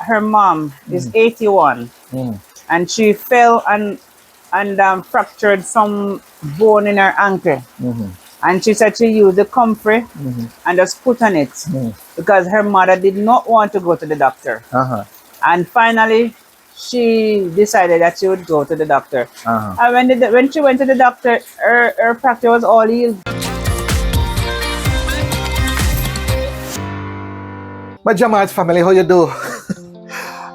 her mom is 81, and she fell and fractured some bone in her ankle. And she said she used the comfrey and just put on it because her mother did not want to go to the doctor. And finally, she decided that she would go to the doctor. And when she went to the doctor, her fracture was all healed. My Jamaj family, how you do?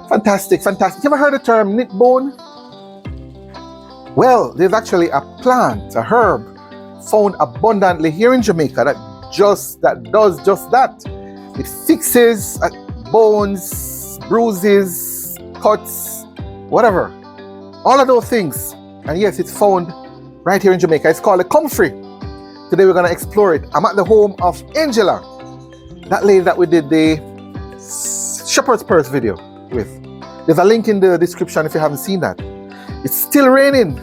Fantastic, fantastic. You ever heard the term KnitBone? Well, there's actually a plant, a herb, found abundantly here in Jamaica that does just that. It fixes bones, bruises, cuts, whatever. All of those things. And yes, it's found right here in Jamaica. It's called a Comfrey. Today we're going to explore it. I'm at the home of Angella, that lady that we did the Shepherd's Purse video with. There's a link in the description if you haven't seen that. It's still raining,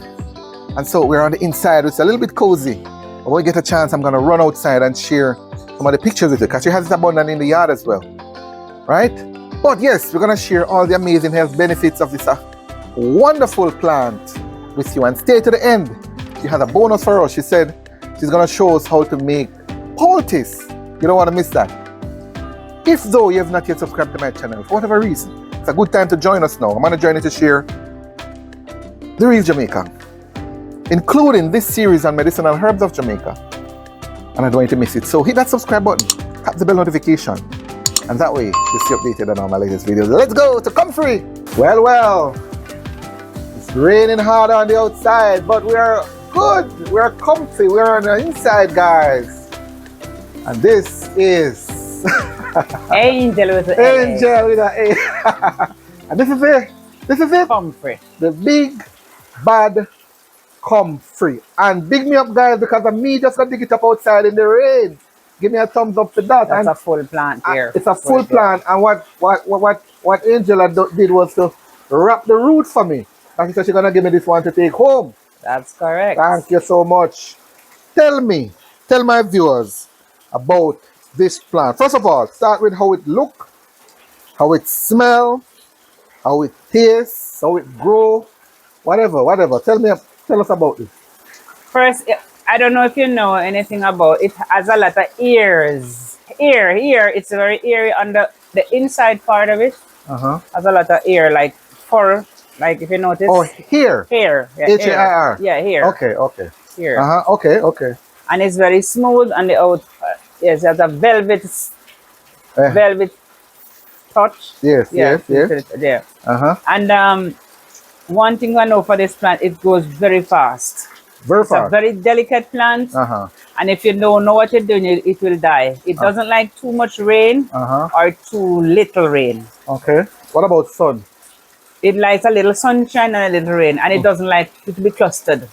and so we're on the inside. It's a little bit cozy. But when we get a chance, I'm going to run outside and share some of the pictures with you because she has it abundant in the yard as well, right? But yes, we're going to share all the amazing health benefits of this wonderful plant with you, and stay to the end. She has a bonus for us. She said she's going to show us how to make poultice. You don't want to miss that. If though you have not yet subscribed to my channel, for whatever reason, it's a good time to join us now. I'm going to join you to share the Real Jamaica, including this series on medicinal herbs of Jamaica. And I don't want you to miss it. So hit that subscribe button, tap the bell notification, and that way you'll stay updated on all my latest videos. Let's go to Comfrey. Well, it's raining hard on the outside, but we are good. We are comfy. We are on the inside, guys. And this is Angel with an Angel with an A. And this is it. This is it. Comfrey. The big bad Comfrey. And big me up, guys, because of me just gonna dig it up outside in the rain. Give me a thumbs up for that. That's a full plant here. It's a full plant. And what Angela did was to wrap the root for me. And she said she's gonna give me this one to take home. That's correct. Thank you so much. Tell my viewers about this plant. First of all, start with how it look, how it smell, how it tastes, how it grow, whatever. Tell us about this. First, I don't know if you know anything about it. Has a lot of ears. Here, it's very eary on the inside part of it. Has a lot of ear, like fur, like if you notice. Oh, here. Here. Yeah, H-A-I-R. Yeah, here. Okay. Here. Okay. And it's very smooth on the out. Yes, it has a velvet touch. Yes. There. And one thing I know for this plant, it grows very fast. It's a very delicate plant. And if you don't know what you're doing, it will die. It doesn't like too much rain or too little rain. Okay. What about sun? It likes a little sunshine and a little rain, and it doesn't like it to be clustered.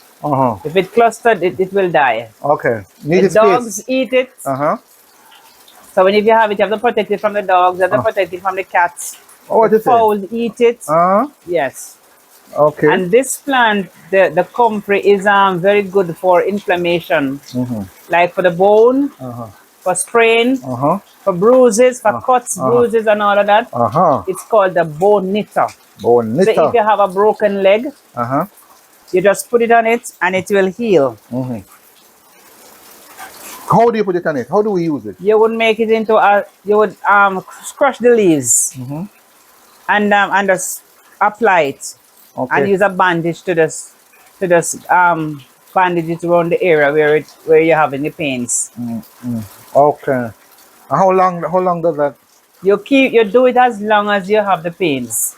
If it's clustered, it will die. Okay. The dogs eat it. So when if you have it, you have to protect it from the dogs, you have to protect it from the cats. Oh, what is it? Fowls eat it. Yes. Okay. And this plant, the comfrey, is very good for inflammation, like for the bone, for sprain, for bruises, for cuts, bruises, and all of that. It's called the bone knitter. Bone knitter. So if you have a broken leg, you just put it on it, and it will heal. How do you put it on it? How do we use it? You would make it into you would crush the leaves, and just apply it. Okay. And use a bandage to just bandage it around the area where you're having the pains. Okay. And how long does that? You do it as long as you have the pains.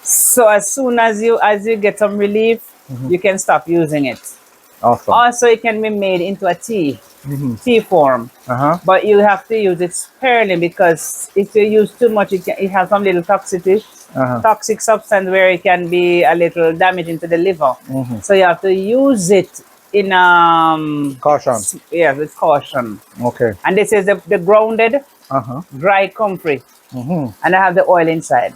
So as soon as you get some relief, you can stop using it. Awesome. Also, it can be made into a tea form. But you have to use it sparingly because if you use too much, it has some little toxicity. Toxic substance where it can be a little damaging to the liver. So you have to use it in caution. Yeah, with caution. Okay. And this is the grounded dry comfrey. And I have the oil inside.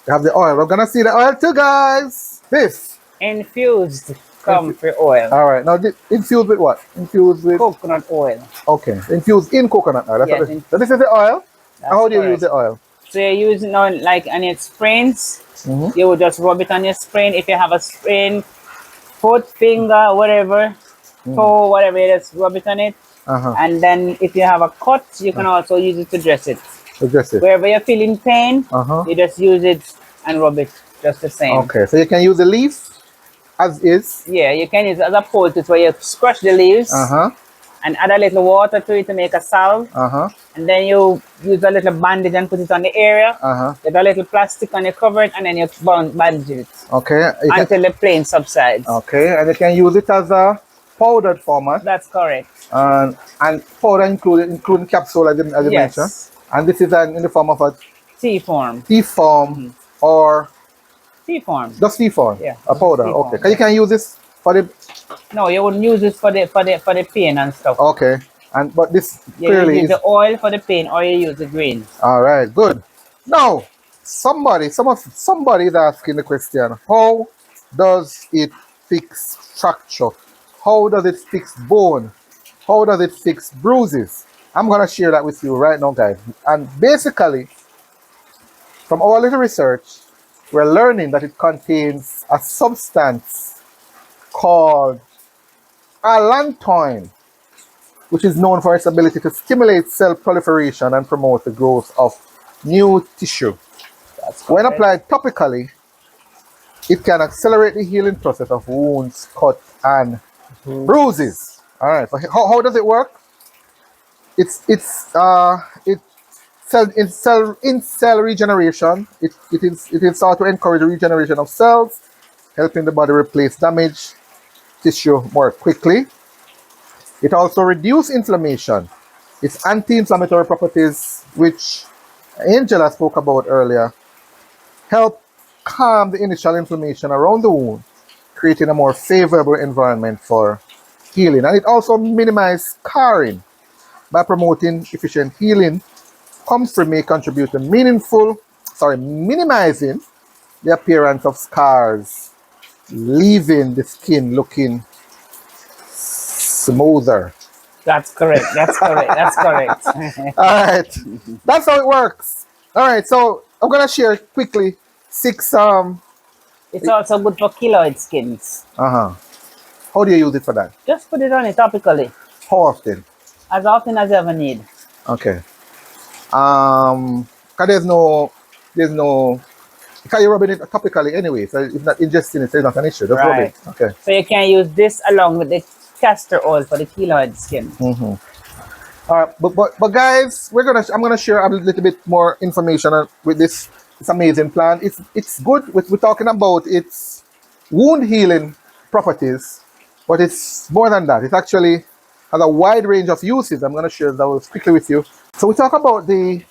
You have the oil. We're gonna see the oil too, guys. This infused comfrey oil. All right. Now infused with what? Infused with coconut oil. Okay. Infused in coconut oil. That's Yes, so this is the oil. How do you correct. use the oil? So you're using on like on your sprains, you would just rub it on your sprain. If you have a sprain, foot, finger, whatever, toe, whatever, you just rub it on it. And then if you have a cut, you can also use it to dress it. Address it. Wherever you're feeling pain, you just use it and rub it just the same. Okay, so you can use the leaf as is. Yeah, you can use it as a poultice where you scratch the leaves and add a little water to it to make a salve. And then you use a little bandage and put it on the area. Get a little plastic and you cover it and then you bandage it. Okay. Until the pain subsides. Okay, and you can use it as a powdered format. That's correct. And powder including capsule as you mentioned. And this is in the form of a tea form. Tea form or tea form. Just tea form. Yeah. A powder. Okay. Form, you can use this for the. No, you wouldn't use this for the pain and stuff. Okay. But this clearly you use the oil for the pain, or you use the green. All right. Good. Now, somebody is asking the question: how does it fix fracture? How does it fix bone? How does it fix bruises? I'm going to share that with you right now, guys. And basically, from our little research, we're learning that it contains a substance called allantoin, which is known for its ability to stimulate cell proliferation and promote the growth of new tissue. When applied topically, it can accelerate the healing process of wounds, cuts, and bruises. All right. So how does it work? It's cell regeneration. It is sought to encourage the regeneration of cells, helping the body replace damaged tissue more quickly. It also reduces inflammation. Its anti-inflammatory properties, which Angella spoke about earlier, help calm the initial inflammation around the wound, creating a more favorable environment for healing. And it also minimizes scarring. By promoting efficient healing, Comfrey may contribute to minimizing the appearance of scars, leaving the skin looking smoother. That's correct. That's correct. That's correct. All right. That's how it works. All right. So I'm going to share quickly 6. It's also good for keloid skins. How do you use it for that? Just put it on it topically. How often? As often as you ever need. Okay. Because there's no, because you're rubbing it topically anyway, so if not ingesting it, so it's not an issue. Just rub it. Okay. So you can use this along with the castor oil for the keloid skin. All right, but guys, I'm gonna share a little bit more information with this amazing plant. It's good. We're talking about its wound healing properties, but it's more than that. It actually has a wide range of uses. I'm gonna share those quickly with you. So we talk about the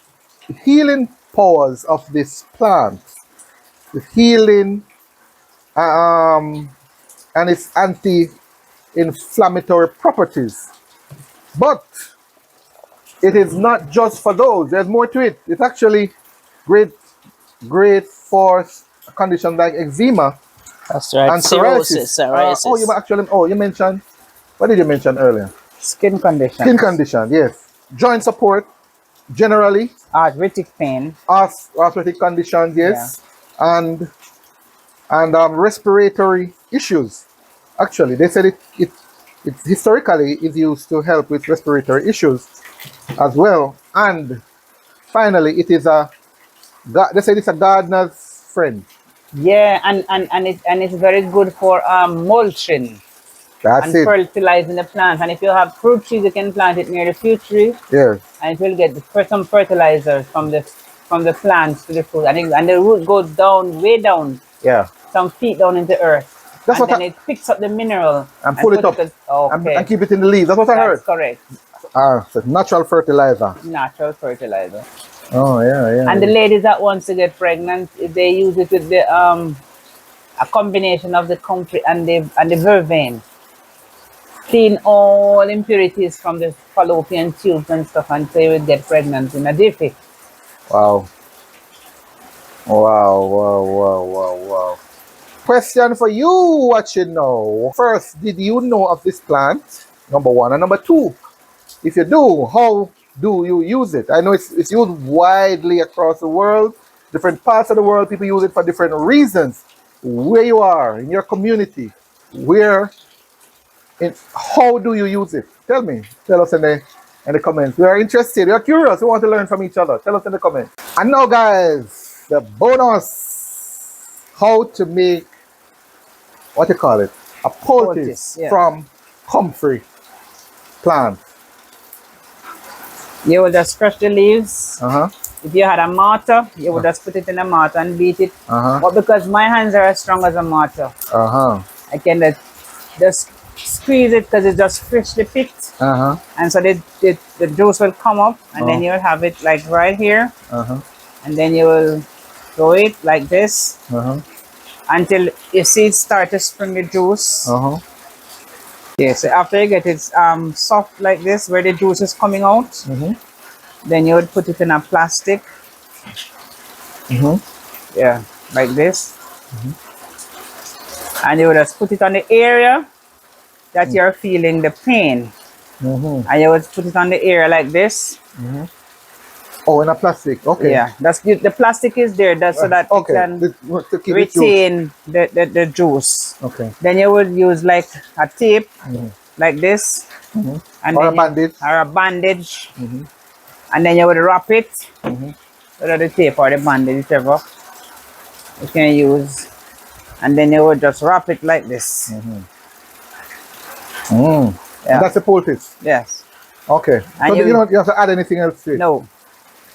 healing powers of this plant, the healing and its anti-inflammatory properties. But it is not just for those. There's more to it. It's actually great for conditions like eczema. That's right. And psoriasis. You mentioned. What did you mention earlier? Skin condition. Skin condition. Yes. Joint support. Generally. Arthritic pain. Arthritic conditions. Yes. Yeah. And respiratory issues. Actually, they said it historically is used to help with respiratory issues as well. And finally, they said it's a gardener's friend. Yeah, and it's very good for mulching. That's it. Fertilizing the plants. And if you have fruit trees, you can plant it near the fruit tree. Yes. And it will get some fertilizers from the plants to the fruit. And the root goes down, way down. Yeah. Some feet down into earth. Then it picks up the mineral and pull it up and keep it in the leaves. That's what I heard. That's correct. So natural fertilizer. Natural fertilizer. Oh yeah. And the ladies that wants to get pregnant, they use it with the a combination of the comfrey and the vervain. Clean all impurities from the fallopian tubes and stuff, and so you will get pregnant in a jiffy. Wow. Question for you watching now. First, did you know of this plant? Number 1. And number 2, if you do, how do you use it? I know it's used widely across the world, different parts of the world. People use it for different reasons. Where you are in your community, how do you use it? Tell me. Tell us in the comments. We are interested. We are curious. We want to learn from each other. Tell us in the comments. And now, guys, the bonus: how to make what you call it, a poultice from comfrey plant. You will just crush the leaves. If you had a mortar, you would just put it in a mortar and beat it. But because my hands are as strong as a mortar, I can just squeeze it because it's just freshly picked. And so the juice will come up, and then you'll have it like right here. And then you will throw it like this until you see it start to spring the juice. Yeah, so after you get it soft like this, where the juice is coming out, then you would put it in a plastic. Yeah, like this. And you would just put it on the area that you're feeling the pain. And you would put it on the area like this. Oh, in a plastic. Okay. Yeah, the plastic is there so that it can retain the juice. Okay. Then you would use like a tape, like this, and or a bandage, and then you would wrap it, whether the tape or the bandage, whichever you can use, and then you would just wrap it like this. Yeah. That's the poultice. Yes. Okay. And so you don't have to add anything else to it? No.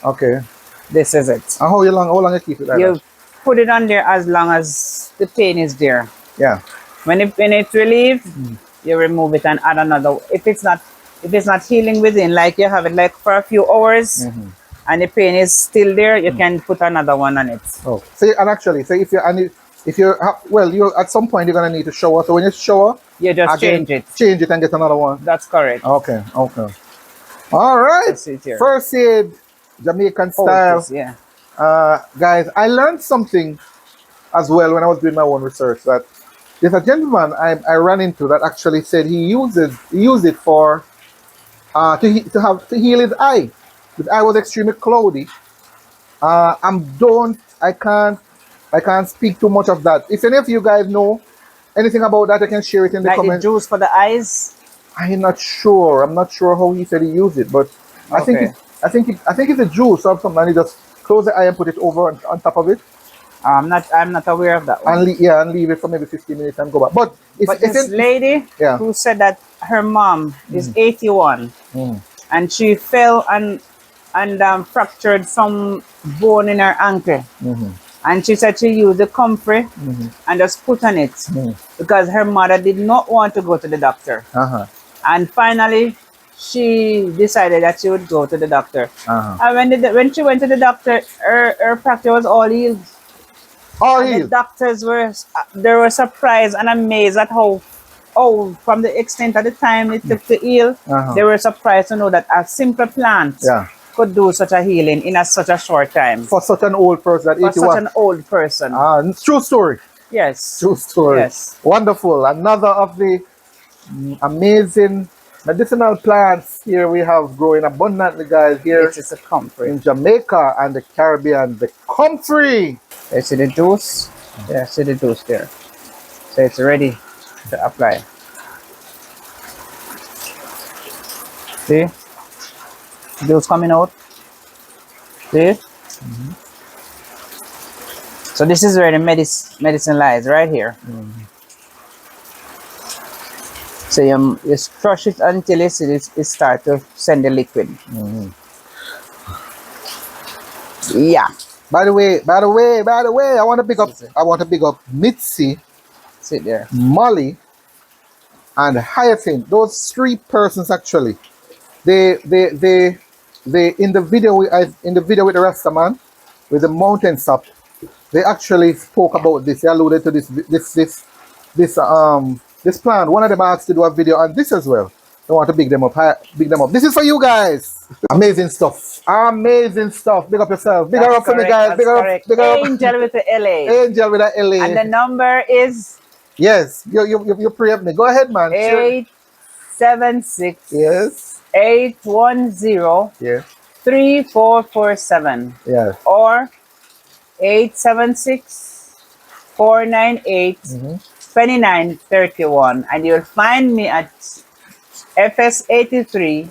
Okay. This is it. And how long you keep it like you that? Put it on there as long as the pain is there. Yeah. When it's relieved, you remove it and add another. If it's not healing within, like you have it like for a few hours, and the pain is still there, you can put another one on it. Oh, so and actually, so if you at some point you're gonna need to shower. So when you shower, you just change it and get another one. That's correct. Okay. All right. First aid, Jamaican style. Yeah. Guys, I learned something as well when I was doing my own research, that there's a gentleman I ran into that actually said he used it for to heal his eye. His eye was extremely cloudy. I can't speak too much of that. If any of you guys know anything about that, I can share it in the comments. The juice for the eyes? I'm not sure. I'm not sure how he said he used it, but I think it's a juice or something, and he just close the eye and put it over on top of it. I'm not aware of that one. And leave it for maybe 15 minutes and go back. But this lady who said that her mom is 81 and she fell and fractured some bone in her ankle. And she said she used the comfrey and just put on it because her mother did not want to go to the doctor. And finally, she decided that she would go to the doctor. And when she went to the doctor, her fracture was all healed. The doctors were surprised and amazed at how from the extent of the time it took to heal. They were surprised to know that a simple plant could do such a healing in such a short time. For such an old person, for such an old person. True story. Yes. True story. Yes. Wonderful. Another of the amazing medicinal plants here we have growing abundantly, guys. Here this is a comfrey in Jamaica and the Caribbean. The comfrey. You see the juice? Yeah, see the juice there. So it's ready to apply. See? Juice coming out. See? So this is where the medicine lies, right here. So you crush it until it starts to send the liquid. Yeah. By the way, I want to big up Mitzi, sit there, Molly, and Hyacinth. Those three persons actually. They in the video with the Rastaman with the mountain sap, they actually spoke about this. They alluded to this plant. One of them asked to do a video on this as well. I want to big them up. This is for you guys. Amazing stuff. Amazing stuff. Big up yourself. Big her up for me, guys. Big her up. Angel with the LA. Angel with the LA. And the number is? Yes. You pre-up me. Go ahead, man. 876. Yes. 810 Yeah. 3447 Yeah. or 876 498 2931, and you'll find me at FS 83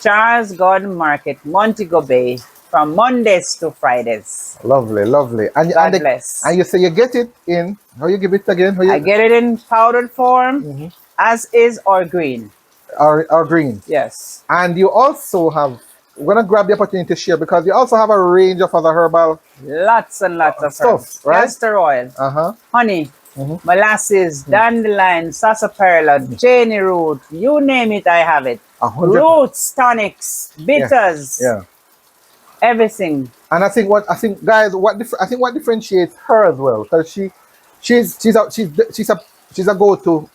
Charles Gordon Market, Montego Bay, from Mondays to Fridays. Lovely, lovely. God bless. And you say you get it in, how you give it again? How you, I get it in powdered form, as is, or green. or green. Yes. And you also have, we're going to grab the opportunity to share because you also have a range of other herbal Lots and lots of stuff, herbs. right? Castor oil, Uh-huh. honey, molasses, dandelion, sarsaparilla, Janie root, you name it, I have it. 100. Roots, tonics, bitters, Yeah. everything. And I think what differentiates her as well, because she's a go-to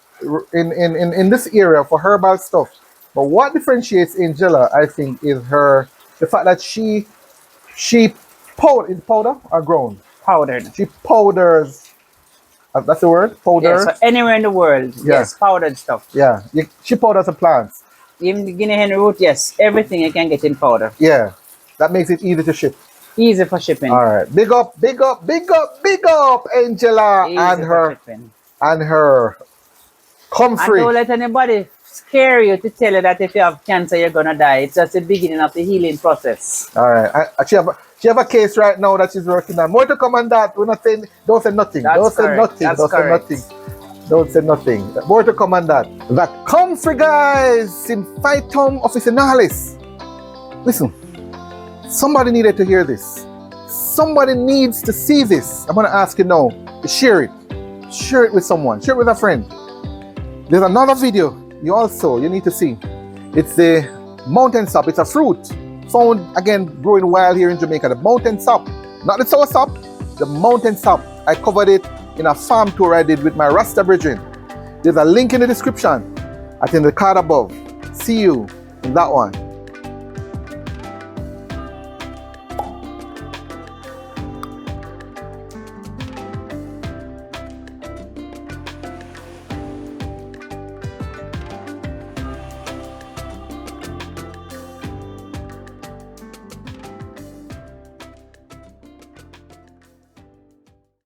in this area for herbal stuff. But what differentiates Angella, I think, is the fact that she powder or ground. Powdered. She powders. That's the word. Powder. Yes, so anywhere in the world, yes, powdered stuff. Yeah. She powders the plants. Even the Guinea hen root, yes, everything you can get in powder. Yeah. That makes it easy to ship. Easy for shipping. All right. Big up, Angella and her Comfrey. And don't let anybody scare you to tell you that if you have cancer, you're gonna die. It's just the beginning of the healing process. All right. She have a case right now that she's working on. More to come on that. We're not saying, don't say nothing. Don't say nothing. More to come on that. The Comfrey guys in Phytum officinalis. Listen, somebody needed to hear this. Somebody needs to see this. I'm going to ask you now to share it. Share it with someone. Share it with a friend. There's another video you need to see. It's the mountain sap. It's a fruit found, again, growing wild here in Jamaica. The mountain sap. Not the sour sap. The mountain sap. I covered it in a farm tour I did with my Rasta brethren. There's a link in the description. I think the card above. See you in that one.